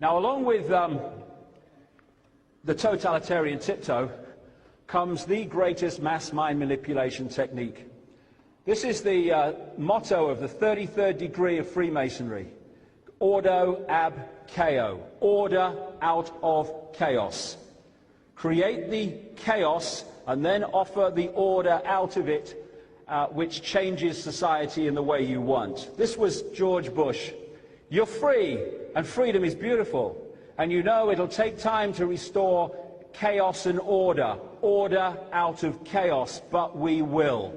Now, along with the totalitarian tiptoe comes the greatest mass mind manipulation technique. This is the motto of the 33rd degree of Freemasonry. Ordo ab chaos. Order out of chaos. Create the chaos and then offer the order out of it, which changes society in the way you want. This was George Bush. You're free, and freedom is beautiful. And you know it'll take time to restore chaos and order. Order out of chaos, but we will.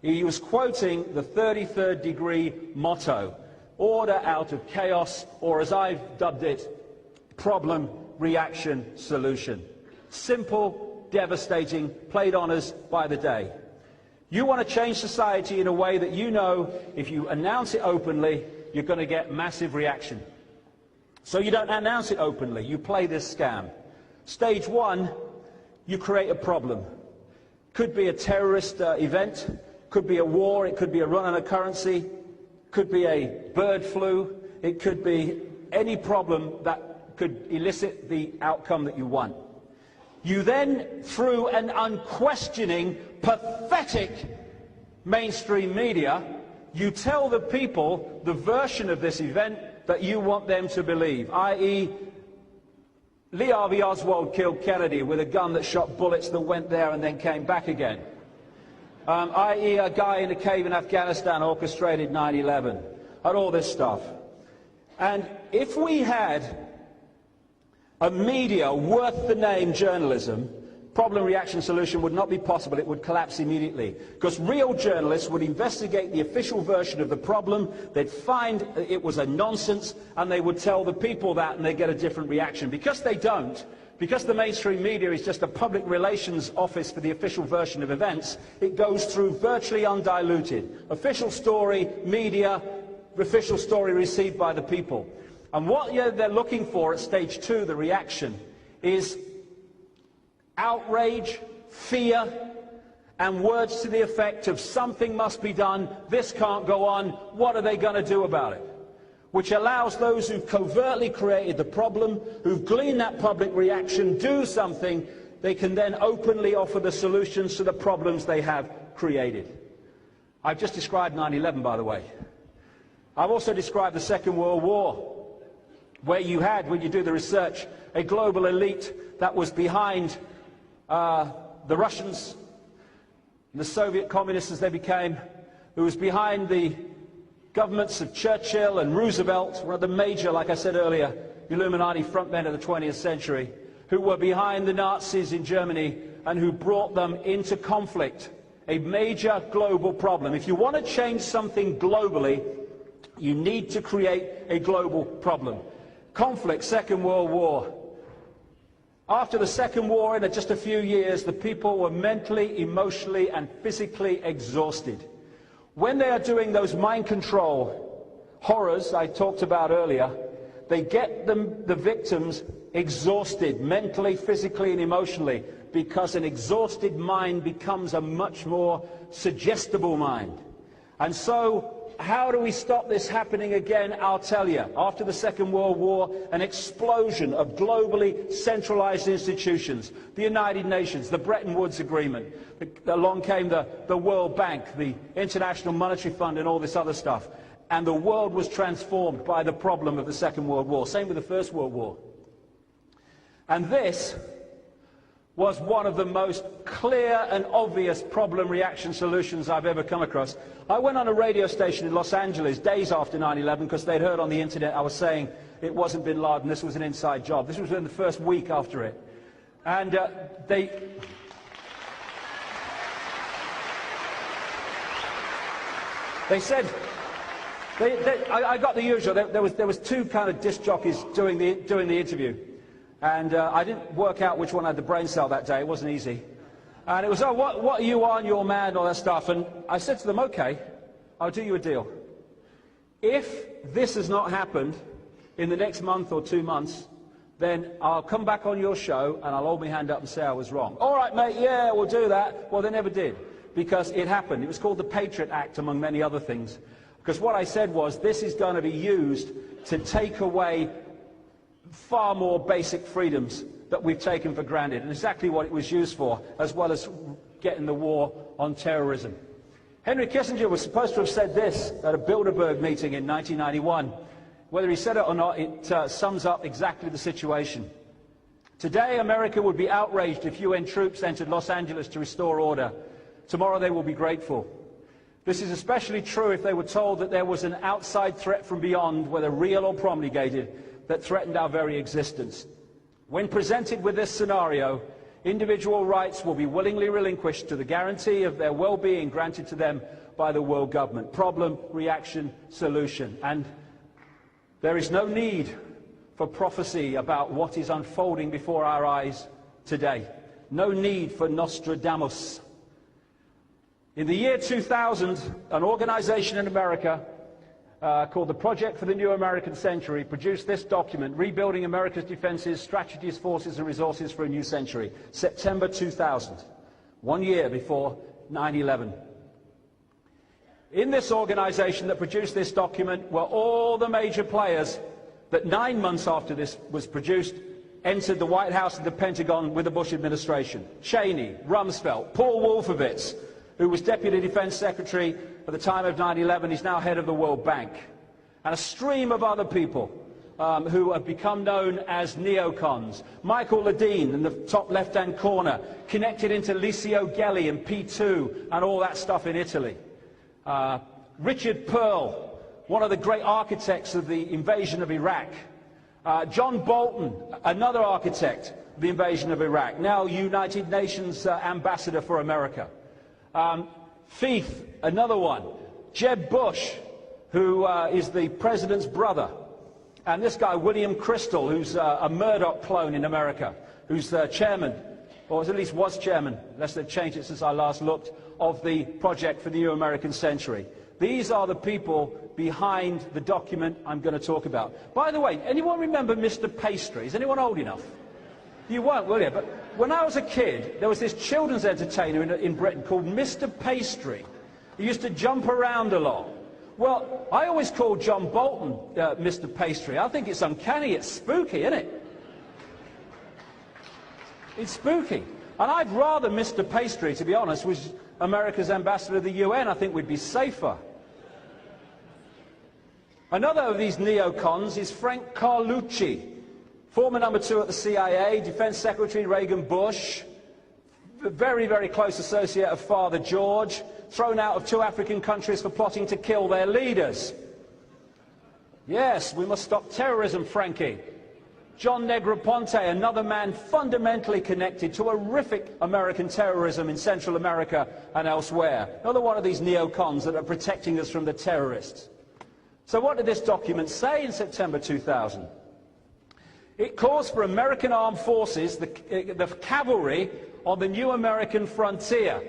He was quoting the 33rd degree motto. Order out of chaos, or as I've dubbed it, problem, reaction, solution. Simple, devastating, played on us by the day. You want to change society in a way that you know if you announce it openly, you're going to get massive reaction. So you don't announce it openly, you play this scam. Stage one, you create a problem. Could be a terrorist event, could be a war, it could be a run on a currency, could be a bird flu, it could be any problem that could elicit the outcome that you want. You then, through an unquestioning, pathetic mainstream media, you tell the people the version of this event that you want them to believe, i.e. Lee Harvey Oswald killed Kennedy with a gun that shot bullets that went there and then came back again. I.e. a guy in a cave in Afghanistan orchestrated 9/11, and all this stuff. And if we had a media worth the name journalism, problem, reaction, solution would not be possible. It would collapse immediately. Because real journalists would investigate the official version of the problem, they'd find it was a nonsense, and they would tell the people that, and they'd get a different reaction. Because they don't, because the mainstream media is just a public relations office for the official version of events, it goes through virtually undiluted. Official story, media, official story received by the people. And what they're looking for at stage two, the reaction, is outrage, fear, and words to the effect of something must be done, this can't go on, what are they going to do about it? Which allows those who've covertly created the problem, who've gleaned that public reaction, do something, they can then openly offer the solutions to the problems they have created. I've just described 9/11, by the way. I've also described the Second World War, where you had, when you do the research, a global elite that was behind the Russians, the Soviet communists as they became, who was behind the governments of Churchill and Roosevelt, one of the major, like I said earlier, Illuminati frontmen of the 20th century, who were behind the Nazis in Germany and who brought them into conflict, a major global problem. If you want to change something globally, you need to create a global problem. Conflict, Second World War. After the Second War, in just a few years, the people were mentally, emotionally, and physically exhausted. When they are doing those mind control horrors I talked about earlier, they get the victims exhausted, mentally, physically, and emotionally, because an exhausted mind becomes a much more suggestible mind. And so, how do we stop this happening again? I'll tell you. After the Second World War, an explosion of globally centralized institutions, the United Nations, the Bretton Woods Agreement, along came the World Bank, the International Monetary Fund, and all this other stuff. And the world was transformed by the problem of the Second World War. Same with the First World War. And this was one of the most clear and obvious problem, reaction, solutions I've ever come across. I went on a radio station in Los Angeles days after 9/11 because they'd heard on the internet I was saying it wasn't bin Laden, this was an inside job. This was in the first week after it. And they said, I got the usual, there was two kind of disc jockeys doing the interview. And I didn't work out which one had the brain cell that day. It wasn't easy. And it was, oh, what are you on, your man, all that stuff. And I said to them, okay, I'll do you a deal. If this has not happened in the next month or 2 months, then I'll come back on your show and I'll hold my hand up and say I was wrong. All right, mate, yeah, we'll do that. Well, they never did, because it happened. It was called the Patriot Act, among many other things. Because what I said was, this is going to be used to take away far more basic freedoms that we've taken for granted, and exactly what it was used for, as well as getting the war on terrorism. Henry Kissinger was supposed to have said this at a Bilderberg meeting in 1991. Whether he said it or not, it sums up exactly the situation. Today, America would be outraged if UN troops entered Los Angeles to restore order. Tomorrow, they will be grateful. This is especially true if they were told that there was an outside threat from beyond, whether real or promulgated, that threatened our very existence. When presented with this scenario, individual rights will be willingly relinquished to the guarantee of their well-being granted to them by the world government. Problem, reaction, solution. And there is no need for prophecy about what is unfolding before our eyes today. No need for Nostradamus. In the year 2000, an organization in America called the Project for the New American Century produced this document, Rebuilding America's Defenses, Strategies, Forces and Resources for a New Century, September 2000, 1 year before 9/11. In this organization that produced this document were all the major players that 9 months after this was produced entered the White House and the Pentagon with the Bush administration. Cheney, Rumsfeld, Paul Wolfowitz, who was Deputy Defense Secretary at the time of 9/11, he's now head of the World Bank. And a stream of other people who have become known as neocons. Michael Ledeen in the top left-hand corner, connected into Licio Gelli and P2 and all that stuff in Italy. Richard Pearl, one of the great architects of the invasion of Iraq. John Bolton, another architect of the invasion of Iraq, now United Nations ambassador for America. Fife, another one. Jeb Bush, who is the president's brother. And this guy, William Crystal, who's a Murdoch clone in America, who's chairman, or at least was chairman, unless they've changed it since I last looked, of the Project for the New American Century. These are the people behind the document I'm going to talk about. By the way, anyone remember Mr. Pastry? Is anyone old enough? You won't, will you? But when I was a kid, there was this children's entertainer in Britain called Mr. Pastry. He used to jump around a lot. Well, I always called John Bolton Mr. Pastry. I think it's uncanny. It's spooky, isn't it? It's spooky. And I'd rather Mr. Pastry, to be honest, was America's ambassador to the UN. I think we'd be safer. Another of these neocons is Frank Carlucci, former number 2 at the CIA, Defense Secretary Reagan Bush, very, very close associate of Father George, thrown out of 2 African countries for plotting to kill their leaders. Yes, we must stop terrorism, Frankie. John Negroponte, another man fundamentally connected to horrific American terrorism in Central America and elsewhere. Another one of these neocons that are protecting us from the terrorists. So what did this document say in September 2000? It calls for American armed forces, the cavalry, on the new American frontier.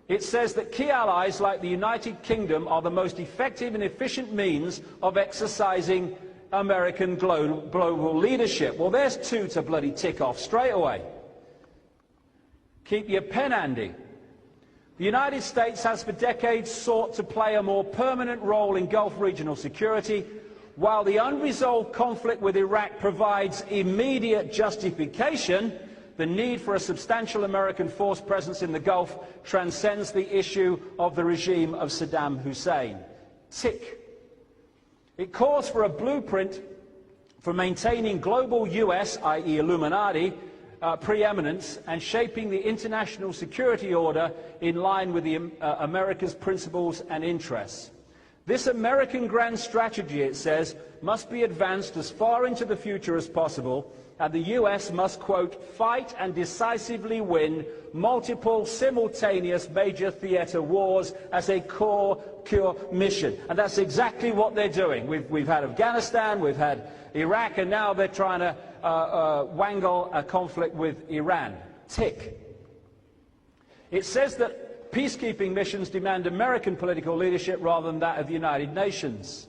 It says that key allies like the United Kingdom are the most effective and efficient means of exercising American global leadership. Well, there's 2 to bloody tick off straight away. Keep your pen handy. The United States has for decades sought to play a more permanent role in Gulf regional security, while the unresolved conflict with Iraq provides immediate justification. The need for a substantial American force presence in the Gulf transcends the issue of the regime of Saddam Hussein. Tick. It calls for a blueprint for maintaining global US, i.e. Illuminati, preeminence and shaping the international security order in line with America's principles and interests. This American grand strategy, it says, must be advanced as far into the future as possible, and the US must, quote, fight and decisively win multiple simultaneous major theater wars as a core mission. And that's exactly what they're doing. We've had Afghanistan, we've had Iraq, and now they're trying to wangle a conflict with Iran. Tick. It says that peacekeeping missions demand American political leadership rather than that of the United Nations.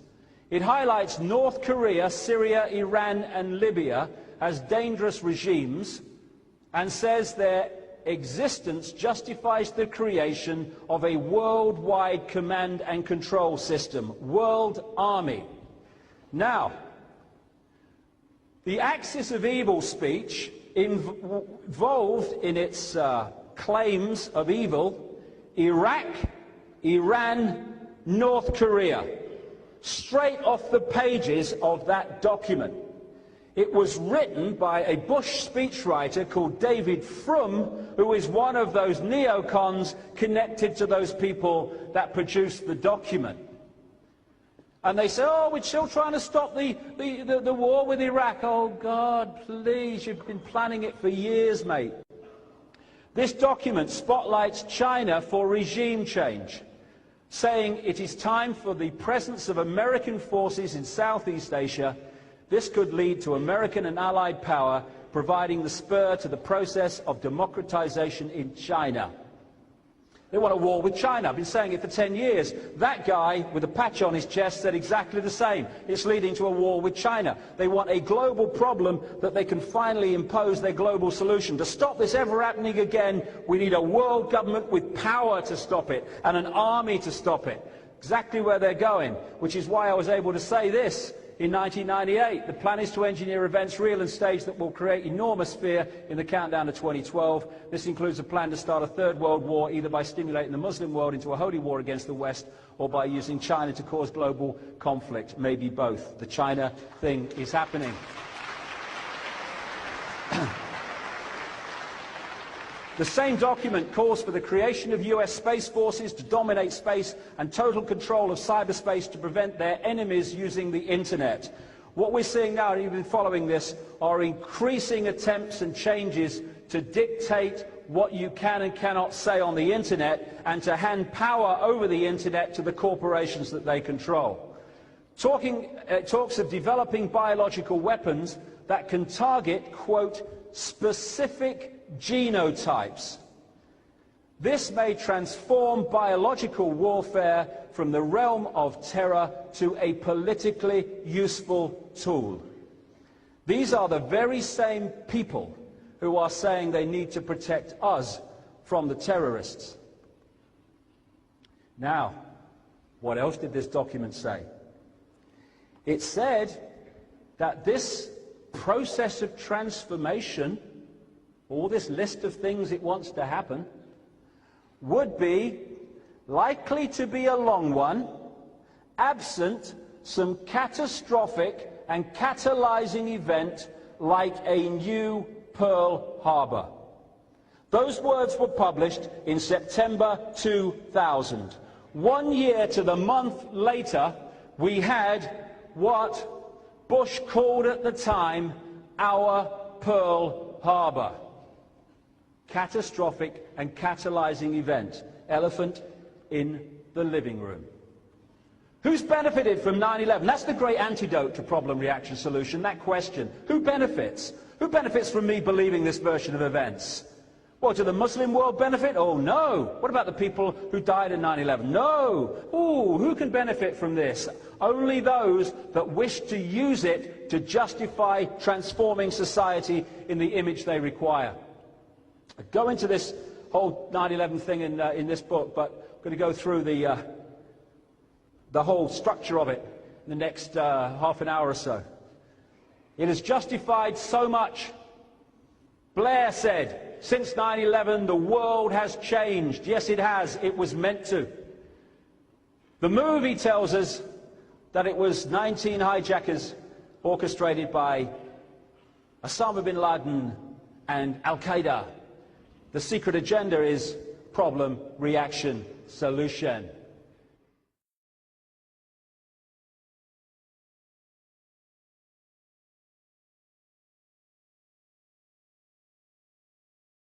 It highlights North Korea, Syria, Iran and Libya as dangerous regimes and says their existence justifies the creation of a worldwide command and control system, World Army. Now, The axis of evil speech involved in its claims of evil Iraq, Iran, North Korea, straight off the pages of that document. It was written by a Bush speechwriter called David Icke, who is one of those neocons connected to those people that produced the document. And they say, oh, we're still trying to stop the war with Iraq. Oh, God, please, you've been planning it for years, mate. This document spotlights China for regime change, saying it is time for the presence of American forces in Southeast Asia. This could lead to American and Allied power, providing the spur to the process of democratization in China. They want a war with China. I've been saying it for 10 years. That guy with a patch on his chest said exactly the same. It's leading to a war with China. They want a global problem that they can finally impose their global solution. To stop this ever happening again, we need a world government with power to stop it and an army to stop it. Exactly where they're going, which is why I was able to say this. In 1998, the plan is to engineer events real and staged that will create enormous fear in the countdown to 2012. This includes a plan to start a third world war, either by stimulating the Muslim world into a holy war against the West or by using China to cause global conflict. Maybe both. The China thing is happening. The same document calls for the creation of US space forces to dominate space and total control of cyberspace to prevent their enemies using the internet. What we're seeing now, and you've been following this, are increasing attempts and changes to dictate what you can and cannot say on the internet and to hand power over the internet to the corporations that they control. Talks of developing biological weapons that can target, quote, specific genotypes. This may transform biological warfare from the realm of terror to a politically useful tool. These are the very same people who are saying they need to protect us from the terrorists. Now, what else did this document say? It said that this process of transformation, all this list of things it wants to happen, would be likely to be a long one, absent some catastrophic and catalyzing event like a new Pearl Harbor. Those words were published in September 2000. 1 year to the month later, we had what Bush called at the time our Pearl Harbor. Catastrophic and catalyzing event. Elephant in the living room. Who's benefited from 9/11? That's the great antidote to problem, reaction, solution, that question. Who benefits? Who benefits from me believing this version of events? Well, do the Muslim world benefit? Oh, no. What about the people who died in 9/11? No. Ooh, who can benefit from this? Only those that wish to use it to justify transforming society in the image they require. I go into this whole 9/11 thing in this book, but I'm going to go through the whole structure of it in the next half an hour or so. It has justified so much. Blair said, since 9/11, the world has changed. Yes, it has. It was meant to. The movie tells us that it was 19 hijackers orchestrated by Osama bin Laden and Al-Qaeda. The secret agenda is problem, reaction, solution.